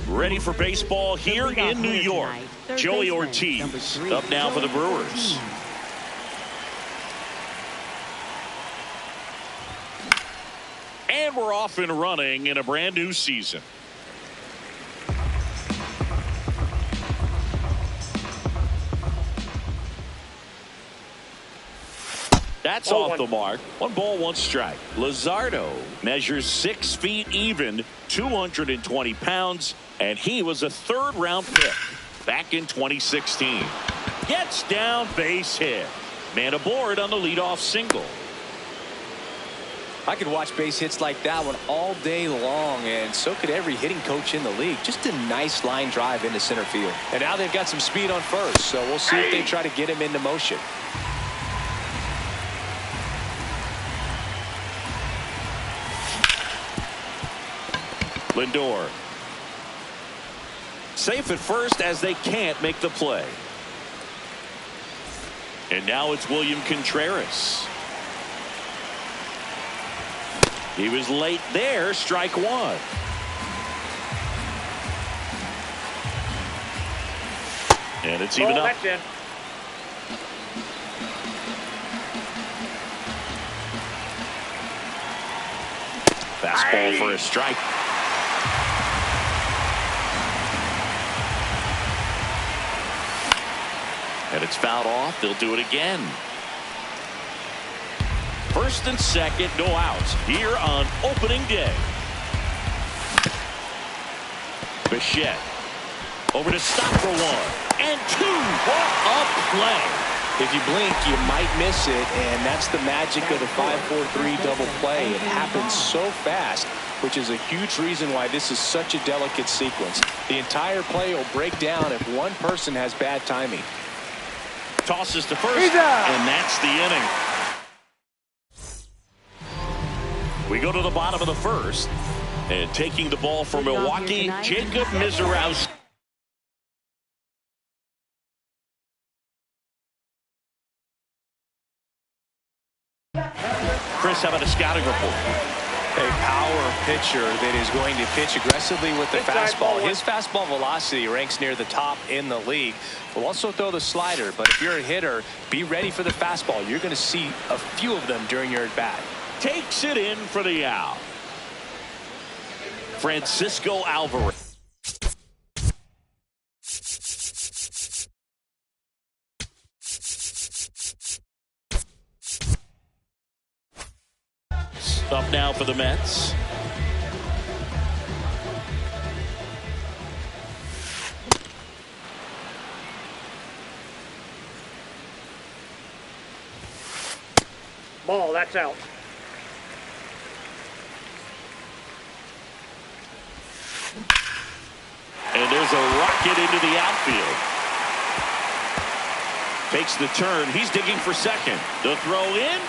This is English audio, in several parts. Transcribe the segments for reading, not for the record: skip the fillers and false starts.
Ready for baseball here in New York. Joey Ortiz up now for the Brewers. And we're off and running in a brand new season. That's off the mark. 1 ball, 1 strike. Luzardo measures 6 feet even, 220 pounds, and he was a 3rd-round pick back in 2016. Gets down, base hit. Man aboard on the leadoff single. I could watch base hits like that one all day long, and so could every hitting coach in the league. Just a nice line drive into center field. And now they've got some speed on first, so we'll see if they try to get him into motion. Lindor safe at first as they can't make the play. And now it's William Contreras. He was late there. Strike 1. And it's even up. That's in. Fastball for a strike. And it's fouled off. They'll do it again. 1st and 2nd, no outs here on opening day. Bichette over to stop for 1 and 2. What a play. If you blink, you might miss it, and that's the magic of the 5-4-3 double play. It happens so fast, which is a huge reason why this is such a delicate sequence. The entire play will break down if one person has bad timing. Tosses to first, and that's the inning. We go to the bottom of the 1st, and taking the ball for Milwaukee, Jacob Misiorowski. Chris, how about a scouting report? A power pitcher that is going to pitch aggressively with the fastball. His fastball velocity ranks near the top in the league. Will also throw the slider, but if you're a hitter, be ready for the fastball. You're going to see a few of them during your at-bat. Takes it in for the out. Francisco Alvarez. Up now for the Mets. Ball, that's out. And there's a rocket into the outfield. Takes the turn. He's digging for 2nd. The throw in,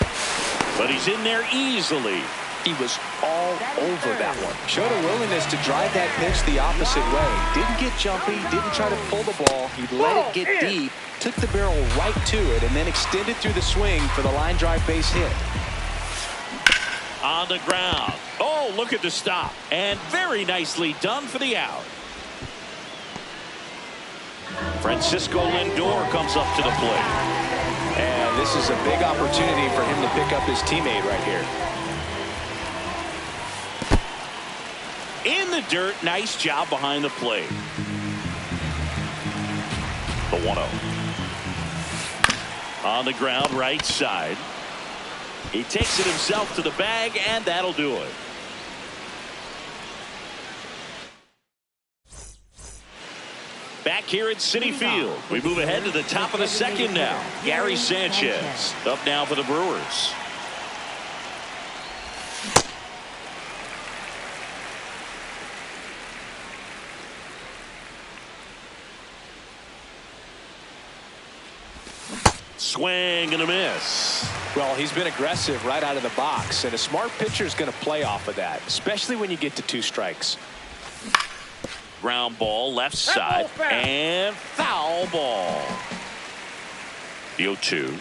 but he's in there easily. He was all over that one. Showed a willingness to drive that pitch the opposite way. Didn't get jumpy, didn't try to pull the ball. He let it get deep, took the barrel right to it, and then extended through the swing for the line drive base hit. On the ground. Oh, look at the stop. And very nicely done for the out. Francisco Lindor comes up to the plate. And this is a big opportunity for him to pick up his teammate right here. In the dirt, nice job behind the plate. The 1-0. On the ground, right side. He takes it himself to the bag, and that'll do it. Back here at Citi Field, we move ahead to the top of the 2nd now. Gary Sanchez up now for the Brewers. Swing and a miss. Well, he's been aggressive right out of the box, and a smart pitcher is going to play off of that, especially when you get to 2 strikes. Ground ball left side and foul ball. The 0-2.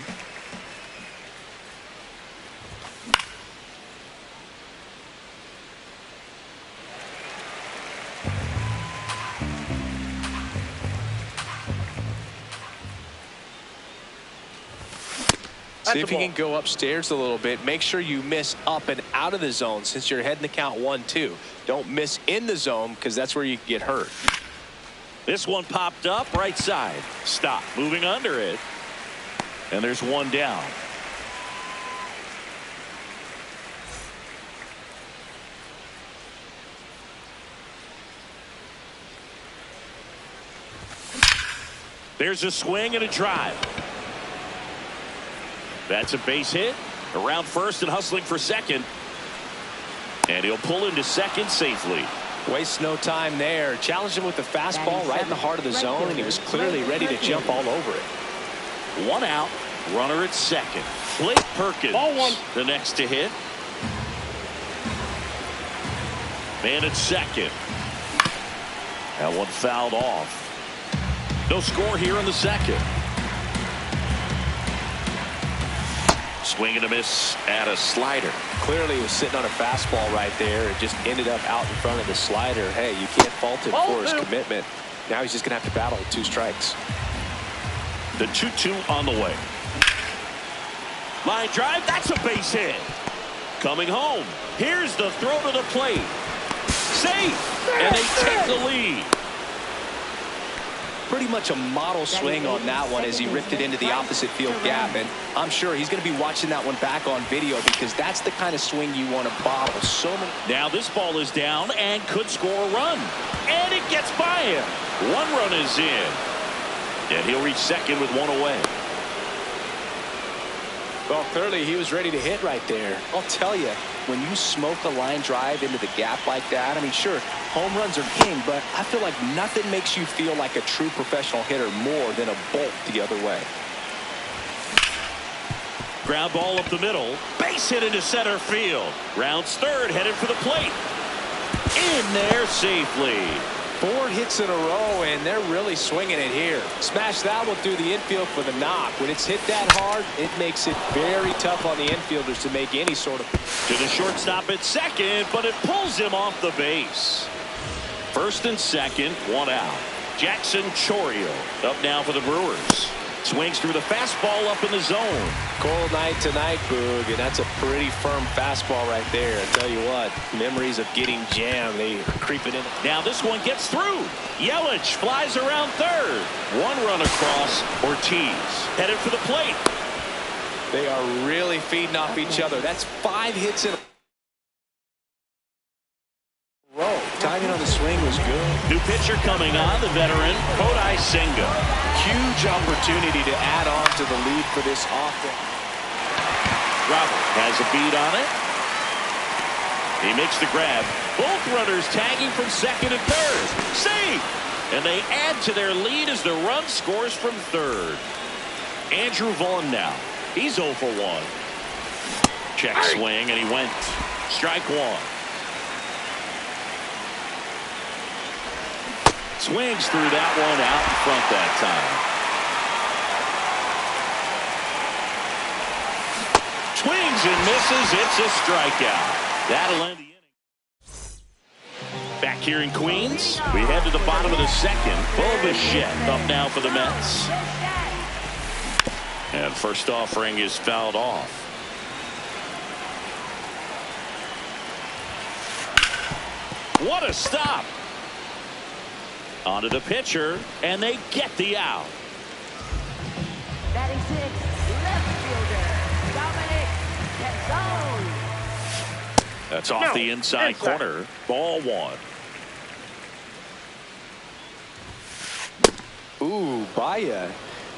See if you can go upstairs a little bit. Make sure you miss up and out of the zone since you're heading to count 1-2. Don't miss in the zone because that's where you get hurt. This one popped up right side. Stop. Moving under it. And there's one down. There's a swing and a drive. That's a base hit. Around first and hustling for second. And he'll pull into second safely. Wastes no time there. Challenged him with the fastball right in the heart of the zone, and he was clearly ready to jump all over it. One out. Runner at second. Blake Perkins. Ball one. The next to hit. Man at second. That one fouled off. No score here in the second. Swing and a miss at a slider. Clearly he was sitting on a fastball right there. It just ended up out in front of the slider. Hey, you can't fault him for his commitment. Now he's just going to have to battle with 2 strikes. The 2-2 on the way. Line drive. That's a base hit. Coming home. Here's the throw to the plate. Safe. And they take the lead. Pretty much a model swing on that one as he ripped it into the opposite field gap, and I'm sure he's going to be watching that one back on video because that's the kind of swing you want to bottle. Now this ball is down and could score a run, and it gets by him. 1 run is in, and he'll reach second with 1 away. Well, clearly he was ready to hit right there. I'll tell you, when you smoke a line drive into the gap like that, I mean, sure, home runs are king, but I feel like nothing makes you feel like a true professional hitter more than a bolt the other way. Ground ball up the middle. Base hit into center field. Rounds third, headed for the plate. In there safely. 4 hits in a row, and they're really swinging it here. Smash that one through the infield for the knock. When it's hit that hard, it makes it very tough on the infielders to make any sort of... To the shortstop at second, but it pulls him off the base. First and second, 1 out. Jackson Chourio up now for the Brewers. Swings through the fastball up in the zone. Cold night tonight, Boog, and that's a pretty firm fastball right there. I tell you what, memories of getting jammed, they are creeping in. Now this one gets through. Yelich flies around third. 1 run across. Ortiz headed for the plate. They are really feeding off each other. That's 5 hits in a row. Timing on the swing was good. New pitcher coming on, the veteran Kodai Senga. Huge opportunity to add on to the lead for this offense. Robert has a beat on it. He makes the grab. Both runners tagging from second and third. Safe! And they add to their lead as the run scores from third. Andrew Vaughn now. He's 0 for 1. Check swing, and he went. Strike 1. Swings through that one out in front that time. Swings and misses. It's a strikeout. That'll end the inning. Back here in Queens, we head to the bottom of the second. Bo Bichette up now for the Mets. And first offering is fouled off. What a stop. Onto the pitcher, and they get the out. Batting 6, left fielder, Dominic Canzone. That's off the inside corner. Ball 1. Ooh, Baya.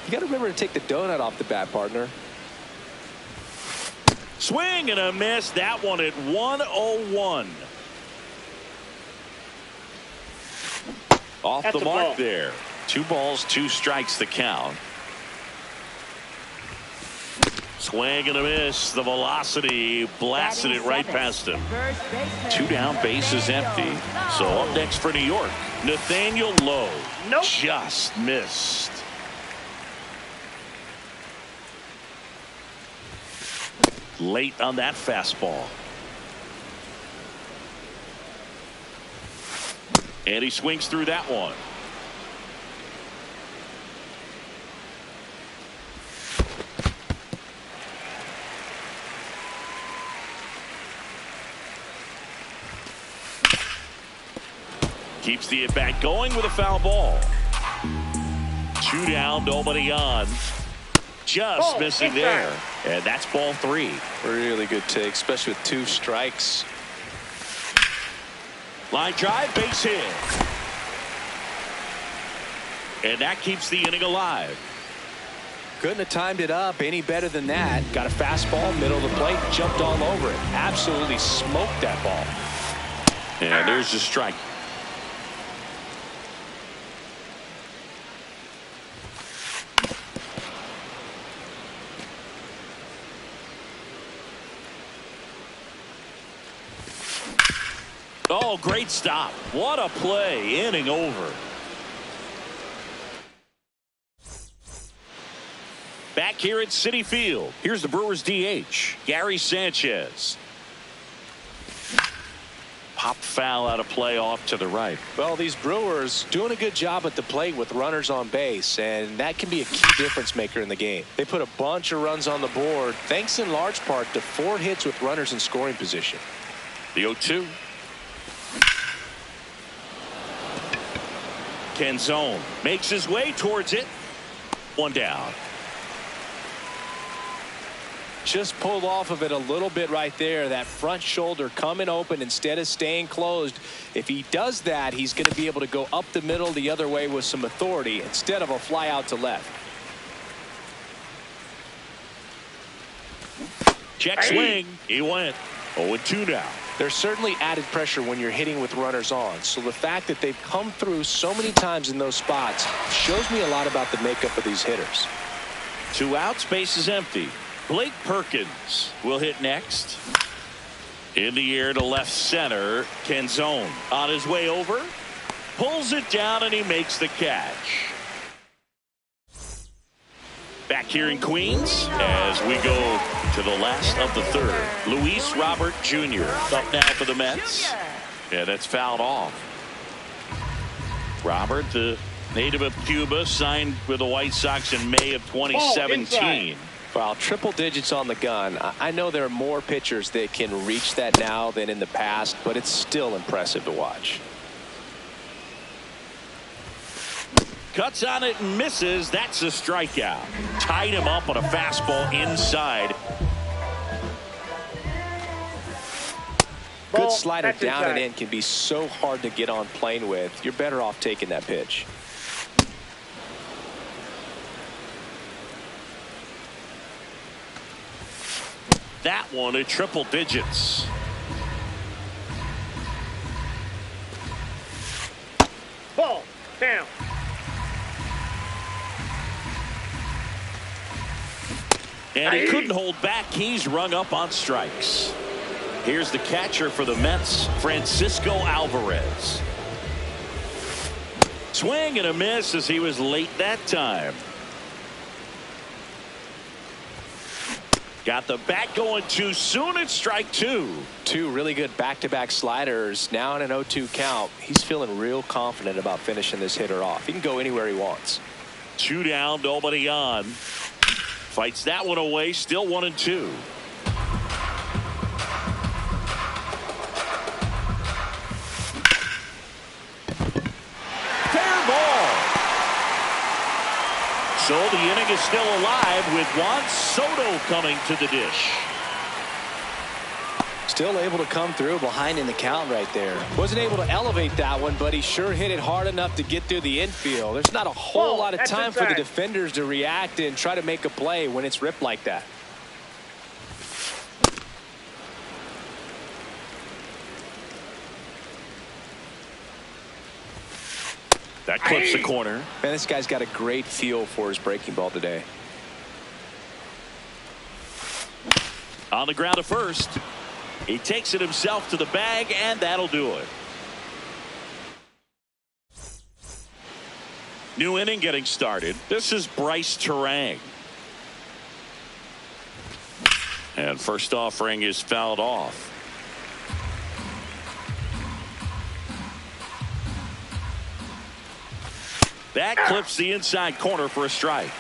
You got to remember to take the donut off the bat, partner. Swing and a miss. That one at 101. Off the mark there. 2 balls, 2 strikes the count. Swing and a miss. The velocity blasted it right past him. 2 down, base is empty. So up next for New York, Nathaniel Lowe. Nope. Just missed. Late on that fastball. And he swings through that one. Keeps the at-bat going with a foul ball. 2 down, nobody on. Just missing there. And that's ball 3. Really good take, especially with 2 strikes. Line drive, base hit. And that keeps the inning alive. Couldn't have timed it up any better than that. Got a fastball, middle of the plate, jumped all over it. Absolutely smoked that ball. And there's the strike. Oh, great stop. What a play. Inning over. Back here at Citi Field. Here's the Brewers DH, Gary Sanchez. Pop foul out of play off to the right. Well, these Brewers doing a good job at the plate with runners on base, and that can be a key difference maker in the game. They put a bunch of runs on the board, thanks in large part to 4 hits with runners in scoring position. The 0-2. Canzone makes his way towards it. 1 down. Just pulled off of it a little bit right there. That front shoulder coming open instead of staying closed. If he does that, he's going to be able to go up the middle the other way with some authority instead of a fly out to left. Check swing. He went 0-2 now. There's certainly added pressure when you're hitting with runners on. So the fact that they've come through so many times in those spots shows me a lot about the makeup of these hitters. 2 outs, base is empty. Blake Perkins will hit next. In the air to left center. Canzone on his way over. Pulls it down and he makes the catch. Back here in Queens as we go to the last of the 3rd. Luis Robert Jr. up now for the Mets. Yeah, that's fouled off. Robert, the native of Cuba, signed with the White Sox in May of 2017. Wow, triple digits on the gun. I know there are more pitchers that can reach that now than in the past, but it's still impressive to watch. Cuts on it and misses. That's a strikeout. Tied him up on a fastball inside. Good slider down and in can be so hard to get on plane with. You're better off taking that pitch. That one at triple digits. Ball down. And he couldn't hold back. He's rung up on strikes. Here's the catcher for the Mets, Francisco Alvarez. Swing and a miss as he was late that time. Got the bat going too soon at strike 2. 2 really good back-to-back sliders. Now in an 0-2 count. He's feeling real confident about finishing this hitter off. He can go anywhere he wants. 2 down, nobody on. Fights that one away. Still 1-2. Fair ball. So the inning is still alive with Juan Soto coming to the dish. Still able to come through behind in the count right there. Wasn't able to elevate that one, but he sure hit it hard enough to get through the infield. There's not a whole lot of time for the defenders to react and try to make a play when it's ripped like that. That clips the corner. Man, this guy's got a great feel for his breaking ball today. On the ground to first. He takes it himself to the bag, and that'll do it. New inning getting started. This is Bryce Turang. And first offering is fouled off. That clips the inside corner for a strike.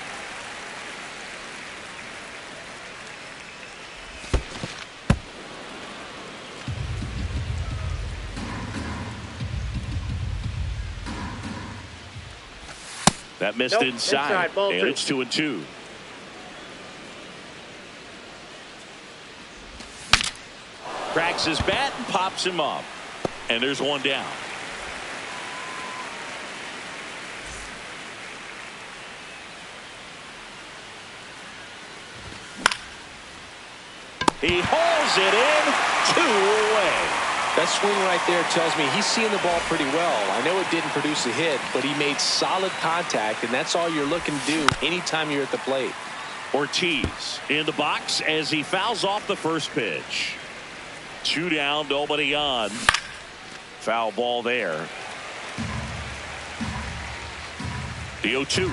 That missed Nope, inside. ball And two. it's 2-2. Cracks his bat and pops him up. And there's one down. He hauls it in, 2 away. That swing right there tells me he's seeing the ball pretty well. I know it didn't produce a hit, but he made solid contact, and that's all you're looking to do anytime you're at the plate. Ortiz in the box as he fouls off the first pitch. 2 down, nobody on. Foul ball there. The 0-2.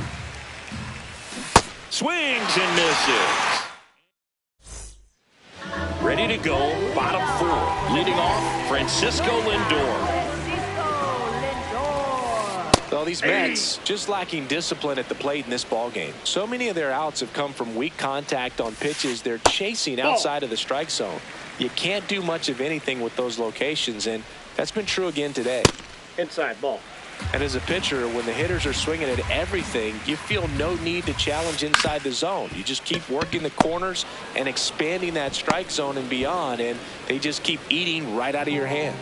Swings and misses. Ready to go, bottom 4. Leading off, Francisco Lindor. Well, these Mets just lacking discipline at the plate in this ball game. So many of their outs have come from weak contact on pitches they're chasing outside of the strike zone. You can't do much of anything with those locations, and that's been true again today. Inside ball. And as a pitcher, when the hitters are swinging at everything, you feel no need to challenge inside the zone. You just keep working the corners and expanding that strike zone and beyond, and they just keep eating right out of your hand.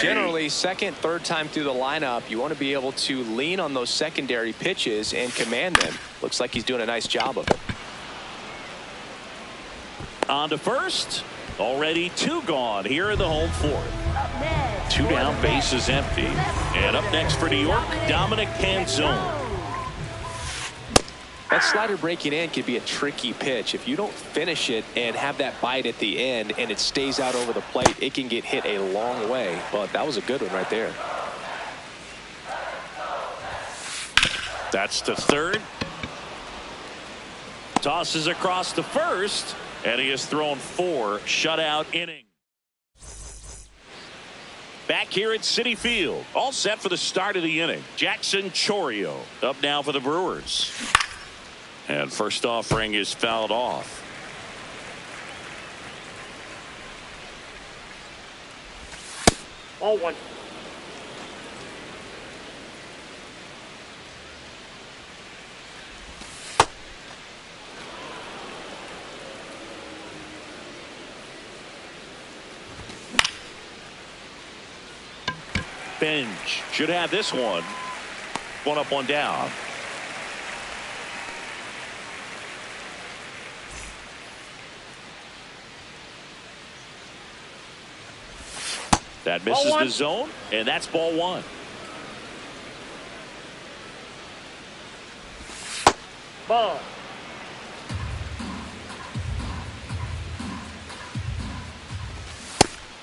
Generally, second, third time through the lineup, you want to be able to lean on those secondary pitches and command them. Looks like he's doing a nice job of it. On to first. Already 2 gone here in the home 4th. 2 down, base is empty. And up next for New York, Dominic Canzone. That slider breaking in could be a tricky pitch. If you don't finish it and have that bite at the end and it stays out over the plate, it can get hit a long way. But that was a good one right there. That's to third. Tosses across to first. And he has thrown 4 shutout innings. Back here at Citi Field. All set for the start of the inning. Jackson Chourio up now for the Brewers. And first offering is fouled off. Ball 1. Bench should have this one. 1 up, 1 down. That misses the zone, and that's ball 1. Ball.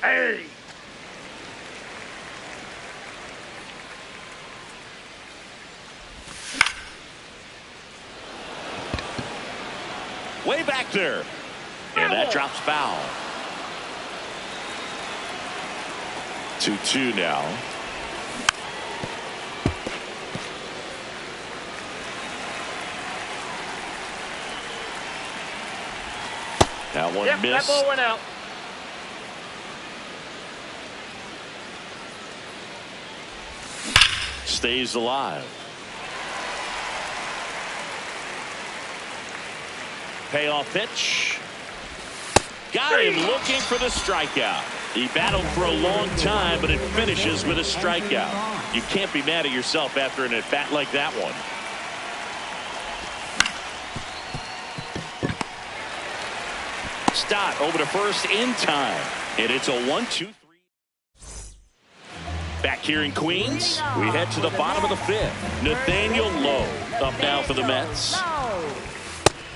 Hey. Way back there. And that drops foul. 2-2 now. That one missed. That ball went out. Stays alive. Payoff pitch. Got him looking for the strikeout. He battled for a long time, but it finishes with a strikeout. You can't be mad at yourself after an at-bat like that one. Stott over to first in time. And it's a 1-2-3. Back here in Queens, we head to the bottom of the 5th. Nathaniel Lowe up now for the Mets.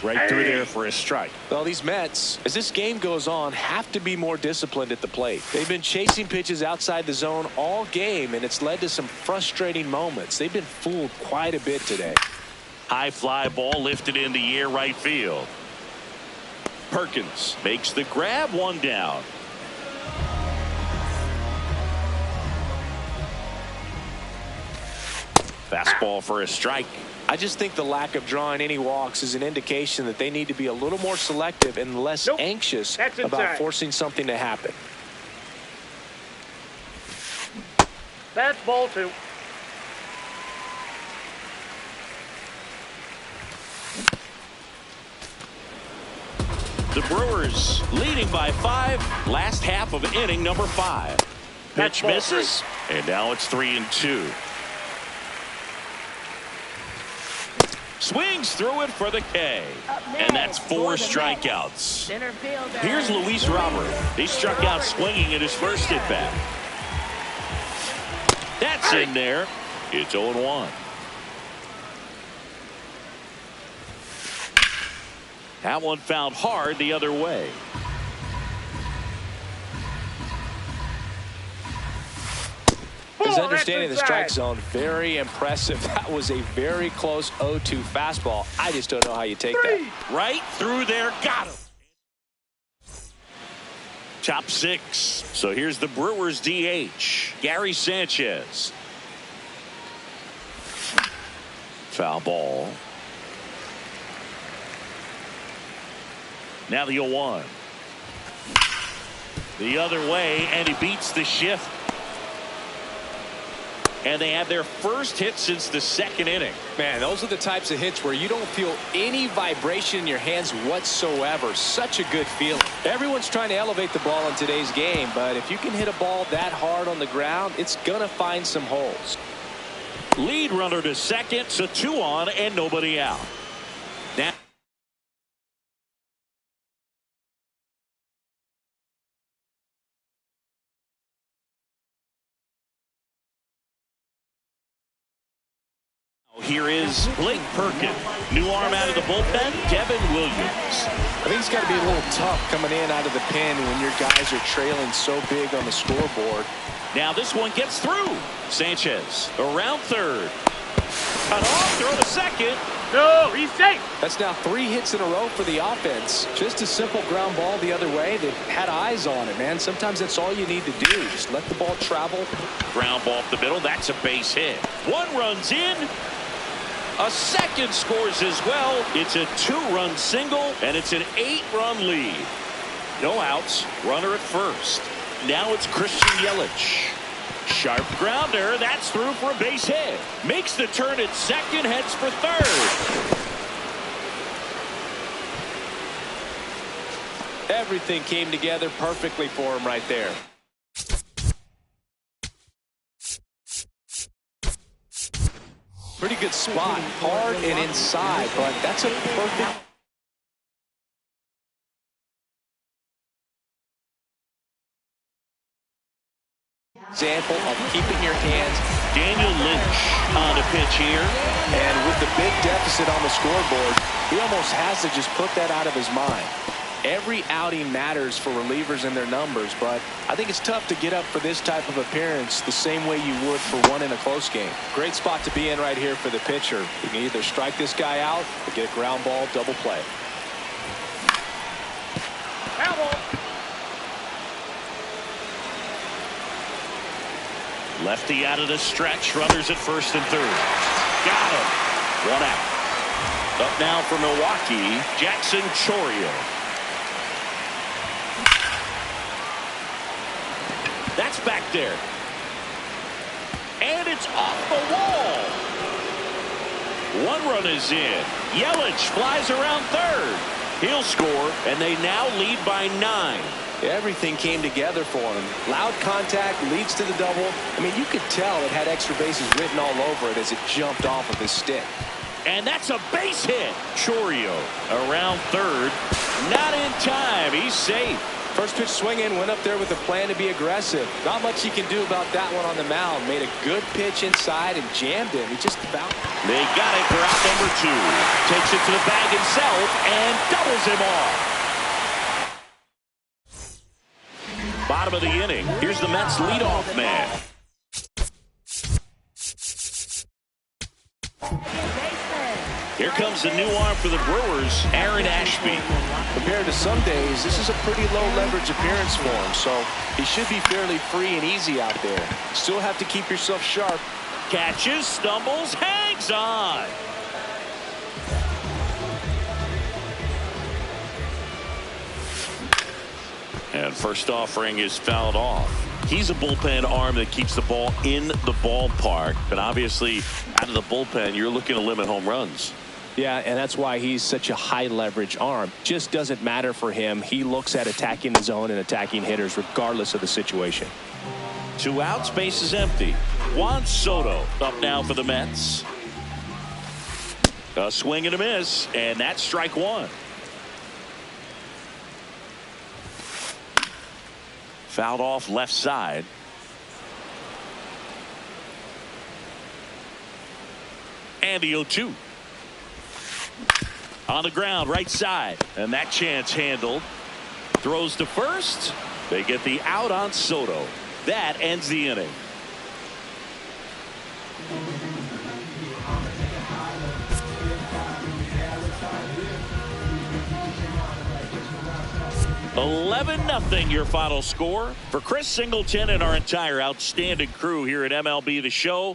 Right through there for a strike. Well, these Mets, as this game goes on, have to be more disciplined at the plate. They've been chasing pitches outside the zone all game, and it's led to some frustrating moments. They've been fooled quite a bit today. High fly ball lifted in the air right field. Perkins makes the grab, 1 down. Fastball for a strike. I just think the lack of drawing any walks is an indication that they need to be a little more selective and less anxious about forcing something to happen. That's ball 2. The Brewers leading by 5. Last half of inning number 5. That's Pitch ball misses. And now it's 3-2. Swings through it for the K. And that's 4 strikeouts. Here's Luis Robert. He struck out swinging in his first at bat. That's in there. It's 0-1. That one found hard the other way. His understanding of the strike zone, very impressive. That was a very close 0-2 fastball. I just don't know how you take that. Right through there. Got him. Top 6. So here's the Brewers DH, Gary Sanchez. Foul ball. Now the 0-1. The other way, and he beats the shift. And they have their first hit since the second inning. Man, those are the types of hits where you don't feel any vibration in your hands whatsoever. Such a good feeling. Everyone's trying to elevate the ball in today's game, but if you can hit a ball that hard on the ground, it's going to find some holes. Lead runner to second, so 2 on and nobody out. Now here is Blake Perkin. New arm out of the bullpen, Devin Williams. I think it's got to be a little tough coming in out of the pen when your guys are trailing so big on the scoreboard. Now this one gets through. Sanchez around third. Cut off, throw to second. No, he's safe. That's now 3 hits in a row for the offense. Just a simple ground ball the other way. They had eyes on it, man. Sometimes that's all you need to do. Just let the ball travel. Ground ball up the middle. That's a base hit. One runs in. A second scores as well. It's a 2-run single, and it's an 8-run lead. No outs. Runner at first. Now it's Christian Yelich. Sharp grounder. That's through for a base hit. Makes the turn at second. Heads for third. Everything came together perfectly for him right there. Pretty good spot. Hard and inside, but that's a perfect example of keeping your hands. Daniel Lynch on the pitch here. And with the big deficit on the scoreboard, he almost has to just put that out of his mind. Every outing matters for relievers and their numbers, but I think it's tough to get up for this type of appearance the same way you would for one in a close game. Great spot to be in right here for the pitcher. You can either strike this guy out or get a ground ball double play. Foul ball. Lefty out of the stretch. Runners at first and third. Got him. 1 out. Up now for Milwaukee, Jackson Chourio. That's back there. And it's off the wall. 1 run is in. Yelich flies around third. He'll score, and they now lead by 9. Everything came together for him. Loud contact leads to the double. I mean, you could tell it had extra bases written all over it as it jumped off of his stick. And that's a base hit. Chourio around third. Not in time. He's safe. First pitch swinging, went up there with a plan to be aggressive. Not much he can do about that one on the mound. Made a good pitch inside and jammed him. He just about. They got it for out number 2. Takes it to the bag himself and doubles him off. Bottom of the inning. Here's the Mets leadoff man. Here comes the new arm for the Brewers, Aaron Ashby. Compared to some days, this is a pretty low leverage appearance for him, so he should be fairly free and easy out there. Still have to keep yourself sharp. Catches, stumbles, hangs on. And first offering is fouled off. He's a bullpen arm that keeps the ball in the ballpark. But obviously, out of the bullpen, you're looking to limit home runs. Yeah, and that's why he's such a high leverage arm. Just doesn't matter for him. He looks at attacking the zone and attacking hitters regardless of the situation. 2 outs, base is empty. Juan Soto up now for the Mets. A swing and a miss, and that's strike 1. Fouled off left side. And the 0-2. On the ground, right side. And that chance handled. Throws to first. They get the out on Soto. That ends the inning. $11-0 your final score. For Chris Singleton and our entire outstanding crew here at MLB The Show,